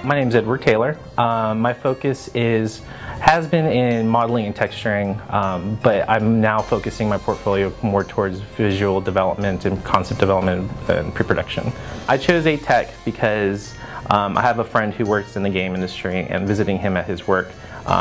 My name is Edward Taylor. My focus has been in modeling and texturing, but I'm now focusing my portfolio more towards visual development and concept development and pre-production. I chose ATEC because I have a friend who works in the game industry, and visiting him at his work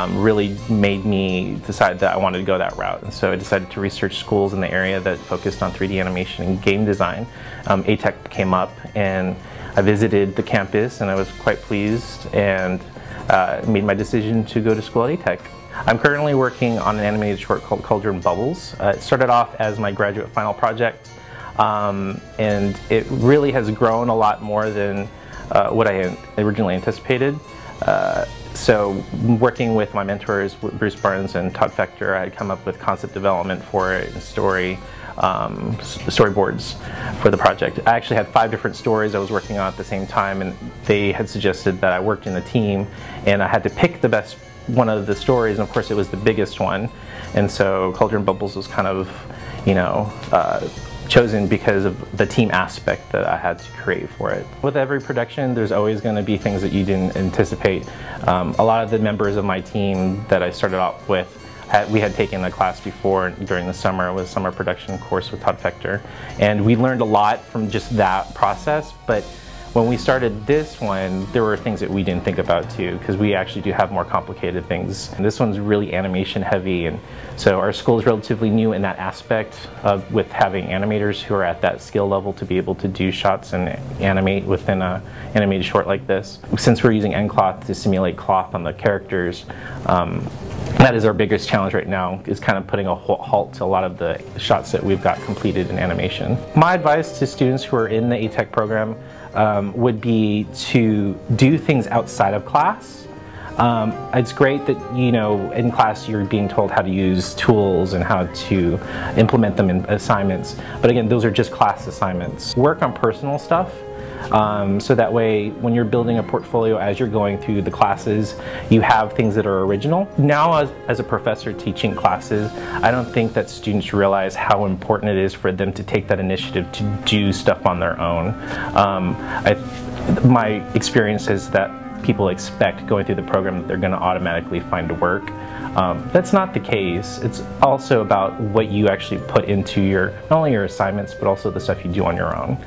really made me decide that I wanted to go that route. And so I decided to research schools in the area that focused on 3D animation and game design. ATEC came up, and I visited the campus, and I was quite pleased and made my decision to go to school at ATEC. I'm currently working on an animated short called Cauldron Bubbles. It started off as my graduate final project, and it really has grown a lot more than what I had originally anticipated. So working with my mentors, Bruce Barnes and Todd Fector, I had come up with concept development for it and storyboards for the project. I actually had 5 different stories I was working on at the same time, and they had suggested that I worked in a team and I had to pick the best one of the stories, and of course it was the biggest one. And so Cauldron Bubbles was kind of, chosen because of the team aspect that I had to create for it. With every production, there's always going to be things that you didn't anticipate. A lot of the members of my team that I started off with, we had taken a class before during the summer. It was a summer production course with Todd Fector, and we learned a lot from just that process. But when we started this one, there were things that we didn't think about too, because we actually do have more complicated things. And this one's really animation heavy, and so our school is relatively new in that aspect with having animators who are at that skill level to be able to do shots and animate within an animated short like this. Since we're using end cloth to simulate cloth on the characters, that is our biggest challenge right now, is kind of putting a halt to a lot of the shots that we've got completed in animation. My advice to students who are in the ATEC program would be to do things outside of class. It's great that, in class you're being told how to use tools and how to implement them in assignments, but again, those are just class assignments. Work on personal stuff. So that way, when you're building a portfolio as you're going through the classes, you have things that are original. Now, as a professor teaching classes, I don't think that students realize how important it is for them to take that initiative to do stuff on their own. My experience is that people expect going through the program that they're going to automatically find work. That's not the case. It's also about what you actually put into not only your assignments, but also the stuff you do on your own.